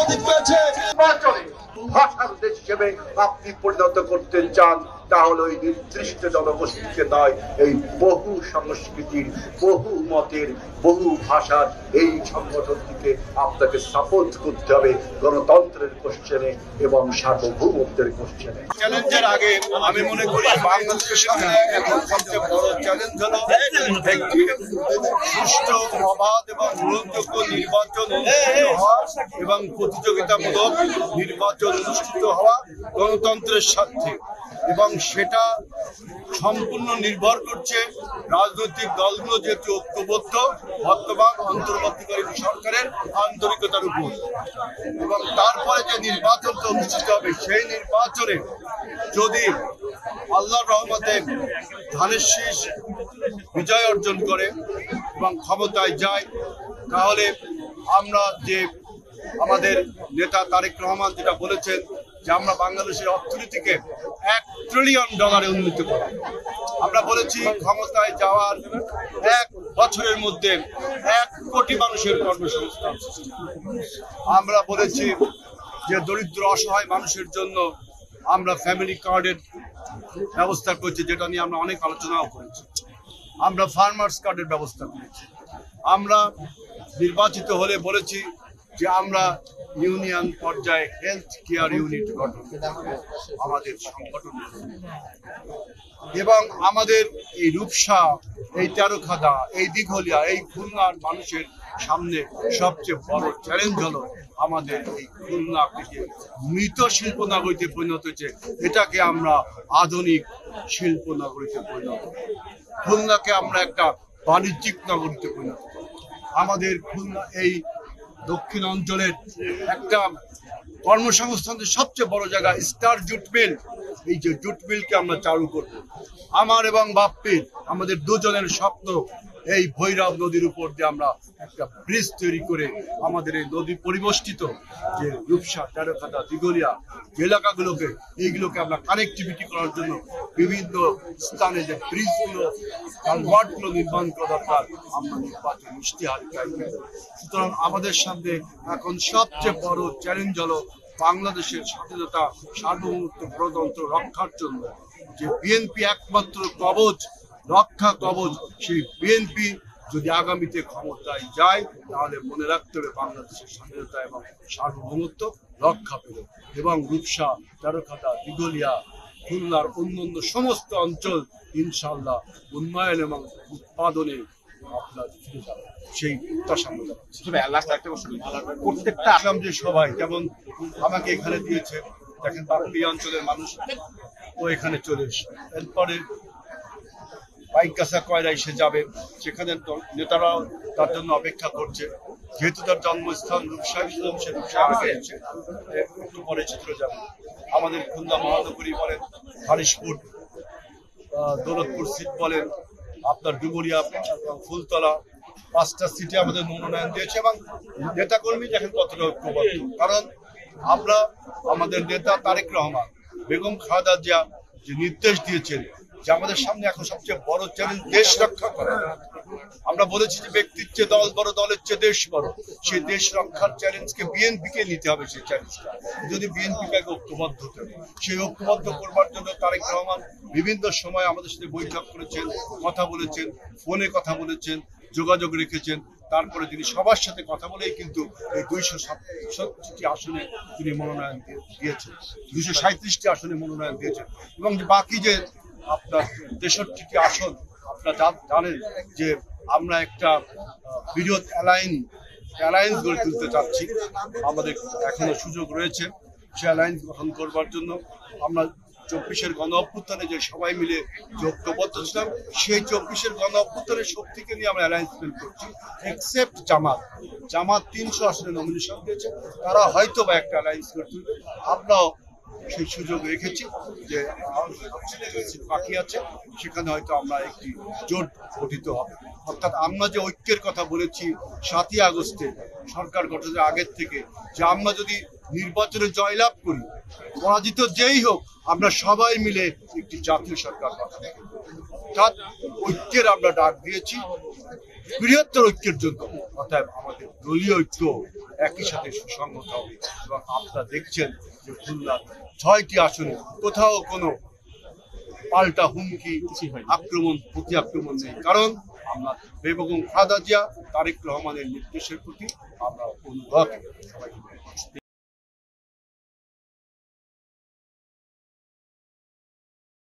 প্রতীক পেয়েছে। ভাষার দেশ হিসেবে আপনি পরিণত করতে চান, তাহলে ওই নির্দিষ্ট জনগোষ্ঠীকে নয়, এই বহু সংস্কৃতির, বহু মতের, বহু ভাষার এই সংগঠনটিকে আপনাকে সাপোর্ট করতে হবে গণতন্ত্রের কোশ্চেনে এবং সার্বভৌমত্বের কোশ্চেনে। চ্যালেঞ্জের আগে আমি মনে করি বাংলাদেশের সামনে এখন সবচেয়ে বড় চ্যালেঞ্জ হলো একটি সুষ্ঠু, অবাধ এবং গ্রহণযোগ্য নির্বাচন অনুষ্ঠিত হওয়া এবং প্রতিযোগিতামূলক নির্বাচন অনুষ্ঠিত হওয়া গণতন্ত্রের স্বার্থে, এবং সেটা সম্পূর্ণ নির্ভর করছে রাজনৈতিক দলগুলো যেহেতু ঐক্যবদ্ধ বর্তমান অন্তর্বর্তীকালীন সরকারের আন্তরিকতার উপর, এবং তারপরে যে নির্বাচনটা অনুষ্ঠিত হবে সেই নির্বাচনে যদি আল্লাহর রহমতে ধানের শীষ বিজয় অর্জন করে এবং ক্ষমতায় যায়, তাহলে আমরা যে আমাদের নেতা তারেক রহমান যেটা বলেছেন যে আমরা বাংলাদেশের অর্থনীতিকে $1 ট্রিলিয়ন উন্নীত করব। আমরা বলেছি ক্ষমতায় যাওয়ার 1 বছরের মধ্যে 1 কোটি মানুষের কর্মসংস্থান সৃষ্টি। আমরা বলেছি যে দরিদ্র অসহায় মানুষের জন্য আমরা ফ্যামিলি কার্ডের ব্যবস্থা করছি, যেটা নিয়ে আমরা অনেক আলোচনাও করেছি। আমরা ফার্মার্স কার্ডের ব্যবস্থা করেছি। আমরা নির্বাচিত হলে বলেছি যে আমরা ইউনিয়ন পর্যায়ে হেলথ কেয়ার ইউনিট গঠন আমাদের সংগঠন, এবং আমাদের এই রূপসা, এই তেরোখাদা, এই দিঘলিয়া, এই খুলনার মানুষের সামনে সবচেয়ে বড় চ্যালেঞ্জ হলো আমাদের এই খুলনাকে যে মৃত শিল্প নগরীতে পরিণত হয়েছে, এটাকে আমরা আধুনিক শিল্প নগরীতে পরিণত করব। খুলনাকে আমরা একটা বাণিজ্যিক নগরীতে পরিণত করব। আমাদের খুলনা এই দক্ষিণ অঞ্চলের একটা কর্মসংস্থানের সবচেয়ে বড় জায়গা স্টার জুট মিল, এই যে জুট মিলকে আমরা চালু করব। আমার এবং বাপ্পির, আমাদের দুজনের স্বপ্ন এই ভৈরব নদীর উপর দিয়ে আমরা একটা ব্রিজ তৈরি করে আমাদের এই নদী পরিবেষ্টিত যে রূপসা, তেরোখাদা, দিঘলিয়া এলাকাগুলোকে, এইগুলোকে আমরা কানেক্টিভিটি করার জন্য বিভিন্ন স্থানে যে ব্রিজগুলো, কালভার্টগুলো নির্মাণ করা দরকার, আমরা নির্বাচন ইশতেহারে চাইব। সুতরাং আমাদের সামনে এখন সবচেয়ে বড় চ্যালেঞ্জ হলো বাংলাদেশের স্বাধীনতা, সার্বভৌমত্ব, গণতন্ত্র রক্ষার জন্য যে বিএনপি একমাত্র কবচ, রক্ষা কবচ, সেই বিএনপি যদি আগামীতে ক্ষমতায় যায়, তাহলে মনে রাখতে হবে বাংলাদেশের স্বাধীনতা এবং সার্বভৌমত্ব রক্ষা পেল, এবং রূপসা, তেরোখাদা, দিঘলিয়া, খুলনার অন্যান্য সমস্ত অঞ্চল ইনশাআল্লাহ উন্নয়ন এবং উৎপাদনে আপনার ফিরে যাবে, সেই প্রত্যাশা আমরা জানাচ্ছি। প্রত্যেকটা আসলাম যে সবাই যেমন আমাকে এখানে দিয়েছে, দেখেন বাকি অঞ্চলের মানুষ ও এখানে চলে এসে, এরপরে বাইকাসা কয়রা এসে যাবে, সেখানে নেতারাও তার জন্য অপেক্ষা করছে, যেহেতু তার জন্মস্থান রূপসায়, সে রূপসায় আগে এসে একটু পরে চলে যাবে। আমাদের খুলনা মহানগরী বলেন, হারিশপুর, দৌলতপুর সিট বলেন, আপনার ডুবুরিয়া, ফুলতলা, 5টা সিটে আমাদের মনোনয়ন দিয়েছে, এবং নেতাকর্মী দেখেন কতটা ঐক্যবদ্ধ। কারণ আমরা আমাদের নেতা তারেক রহমান, বেগম খালেদা জিয়া যে নির্দেশ দিয়েছেন যে আমাদের সামনে এখন সবচেয়ে বড় চ্যালেঞ্জ দেশ রক্ষা করা। আমরা বলেছি যে ব্যক্তির চেয়ে দল বড়, দলের চেয়ে দেশ বড়। সেই দেশ রক্ষার চ্যালেঞ্জকে বিএনপিকে নিতে হবে। সেই চ্যালেঞ্জটা যদি বিএনপিকে ঐক্যবদ্ধ হতে হবে, সেই ঐক্যবদ্ধ করবার জন্য তারেক রহমান বিভিন্ন সময় আমাদের সাথে বৈঠক করেছেন, কথা বলেছেন, ফোনে কথা বলেছেন, যোগাযোগ রেখেছেন। তারপরে তিনি সবার সাথে কথা বলেই কিন্তু এই 267টি আসনে তিনি মনোনয়ন দিয়েছেন, 237টি আসনে মনোনয়ন দিয়েছেন, এবং বাকি যে আপনার 63টি আসন আপনারা জানেন যে আমরা একটা বৃহৎ অ্যালায়েন্স গড়ে তুলতে চাচ্ছি। আমাদের এখনো সুযোগ রয়েছে সে অ্যালায়েন্স গঠন করবার জন্য। আমরা 24-এর গণ অভ্যুত্থানে যে সবাই মিলে ঐক্যবদ্ধ ছিলাম, সেই 24-এর গণ অভ্যুত্থানের শক্তিকে নিয়ে আমরা অ্যালায়েন্সমেন্ট করছি। এক্সেপ্ট জামাত 300 আসনে নমিনেশন দিয়েছে, তারা হয়তো বা একটা অ্যালায়েন্স করে তুলবে। আমরাও সেই সুযোগ রেখেছি যে বাকি আছে, সেখানে হয়তো আমরা একটি জোট গঠিত হবে। অর্থাৎ আমরা যে ঐক্যের কথা বলেছি 7ই আগস্টে সরকার গঠনের আগের থেকে, যে আমরা যদি নির্বাচনে জয়লাভ করি, পরাজিত যেই হোক, আমরা সবাই মিলে একটি জাতীয় সরকার গঠন করব। অর্থাৎ ঐক্যের আমরা ডাক দিয়েছি, বৃহত্তর ঐক্যের জন্য। অর্থাৎ আমাদের দলীয় ঐক্য একই সাথে সুসংহত হবে। এবং আপনারা দেখছেন যে খুলনার 6টি আসনে কোথাও কোনো পাল্টা হুমকি, আক্রমণ, প্রতি আক্রমণ নেই। কারণ আমরা বেগম খালেদা জিয়া, তারেক রহমানের নির্দেশের প্রতি আমরা অনুগত। সবাইকে